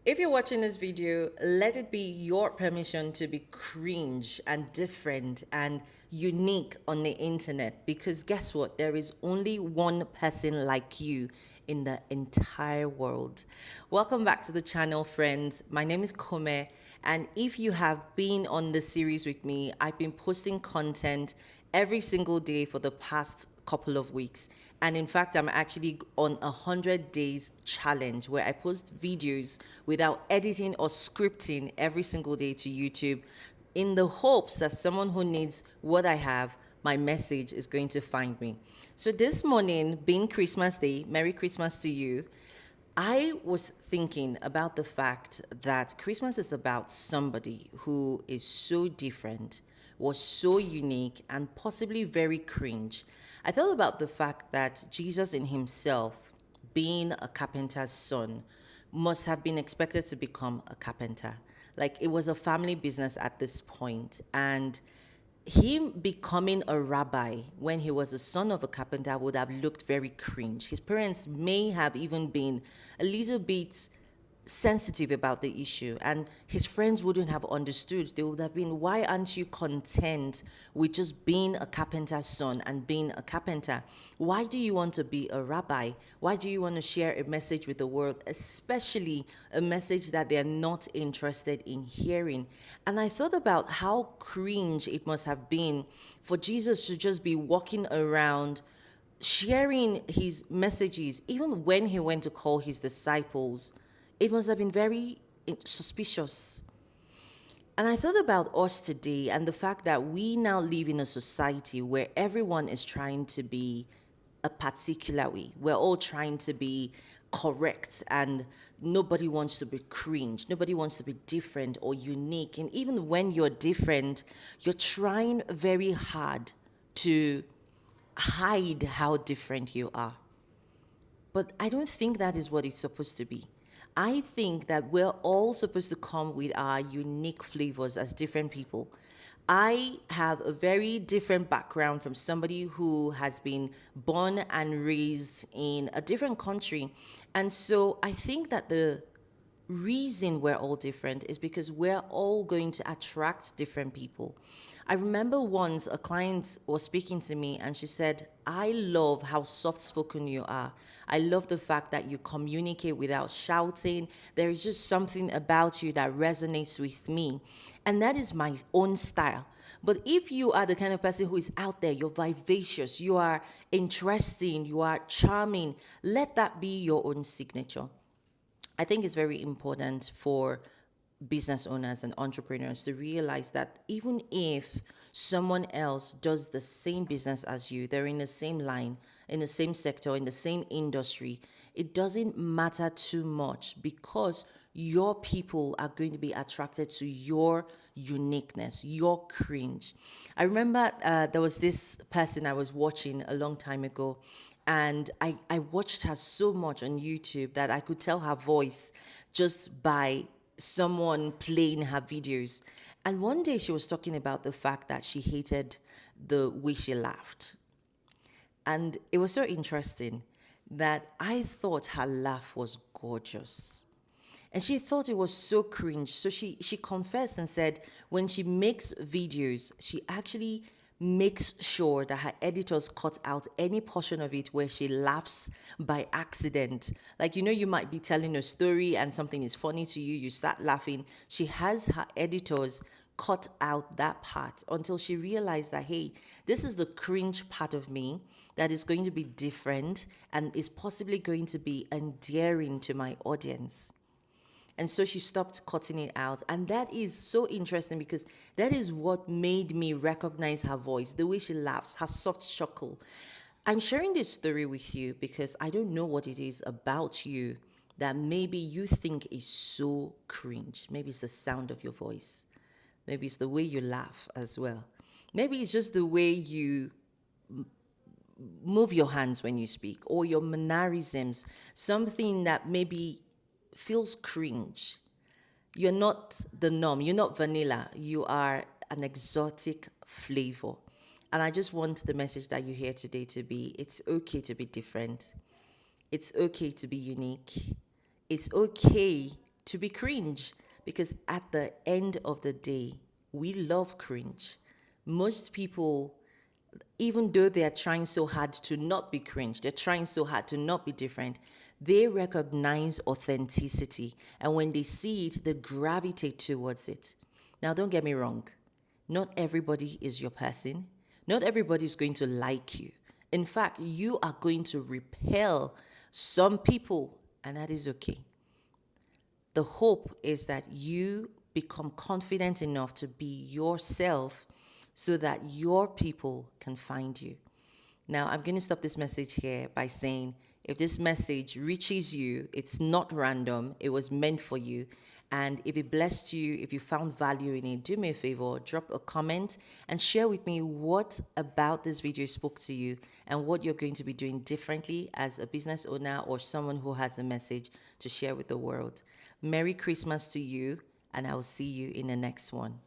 If you're watching this video, let it be your permission to be cringe and different and unique on the internet, because guess what? There is only one person like you in the entire world. Welcome back to the channel, friends. My name is Kome, and if you have been on the series with me, I've been posting content every single day for the past couple of weeks. And in fact, I'm actually on 100 days challenge where I post videos without editing or scripting every single day to YouTube, in the hopes that someone who needs what I have, my message, is going to find me. So this morning, being Christmas Day, Merry Christmas to you, I was thinking about the fact that Christmas is about somebody who is so different, was so unique, and possibly very cringe. I thought about the fact that Jesus in himself, being a carpenter's son, must have been expected to become a carpenter. Like, it was a family business at this point, and him becoming a rabbi when he was the son of a carpenter would have looked very cringe. His parents may have even been a little bit sensitive about the issue, and his friends wouldn't have understood. They would have been, why aren't you content with just being a carpenter's son and being a carpenter? Why do you want to be a rabbi? Why do you want to share a message with the world, especially a message that they're not interested in hearing? And I thought about how cringe it must have been for Jesus to just be walking around sharing his messages. Even when he went to call his disciples, it must have been very suspicious. And I thought about us today and the fact that we now live in a society where everyone is trying to be a particular way. We're all trying to be correct, and nobody wants to be cringe. Nobody wants to be different or unique. And even when you're different, you're trying very hard to hide how different you are. But I don't think that is what it's supposed to be. I think that we're all supposed to come with our unique flavors as different people. I have a very different background from somebody who has been born and raised in a different country. And so I think that the reason we're all different is because we're all going to attract different people. I remember once a client was speaking to me and she said, I love how soft spoken you are. I love the fact that you communicate without shouting. There is just something about you that resonates with me. And that is my own style. But if you are the kind of person who is out there, you're vivacious, you are interesting, you are charming, let that be your own signature. I think it's very important for business owners and entrepreneurs to realize that even if someone else does the same business as you, they're in the same line, in the same sector, in the same industry, it doesn't matter too much, because your people are going to be attracted to your uniqueness, your cringe. I remember there was this person I was watching a long time ago, and I watched her so much on YouTube that I could tell her voice just by someone playing her videos. And one day she was talking about the fact that she hated the way she laughed. And it was so interesting that I thought her laugh was gorgeous. And she thought it was so cringe. So she confessed and said when she makes videos, she actually makes sure that her editors cut out any portion of it where she laughs by accident. Like, you might be telling a story and something is funny to you, you start laughing. She has her editors cut out that part until she realized that, hey, this is the cringe part of me that is going to be different and is possibly going to be endearing to my audience. And so she stopped cutting it out. And that is so interesting because that is what made me recognize her voice, the way she laughs, her soft chuckle. I'm sharing this story with you because I don't know what it is about you that maybe you think is so cringe. Maybe it's the sound of your voice. Maybe it's the way you laugh as well. Maybe it's just the way you move your hands when you speak, or your mannerisms, something that maybe feels cringe. You're not the norm. You're not vanilla. You are an exotic flavor. And I just want the message that you hear today to be, it's okay to be different. It's okay to be unique. It's okay to be cringe, because at the end of the day, we love cringe. Most people, even though they are trying so hard to not be cringe, they're trying so hard to not be different, they recognize authenticity. And when they see it, they gravitate towards it. Now, don't get me wrong. Not everybody is your person. Not everybody is going to like you. In fact, you are going to repel some people, and that is okay. The hope is that you become confident enough to be yourself so that your people can find you. Now, I'm going to stop this message here by saying if this message reaches you, it's not random, it was meant for you. And if it blessed you, if you found value in it, do me a favor, drop a comment and share with me what about this video spoke to you and what you're going to be doing differently as a business owner or someone who has a message to share with the world. Merry Christmas to you, and I will see you in the next one.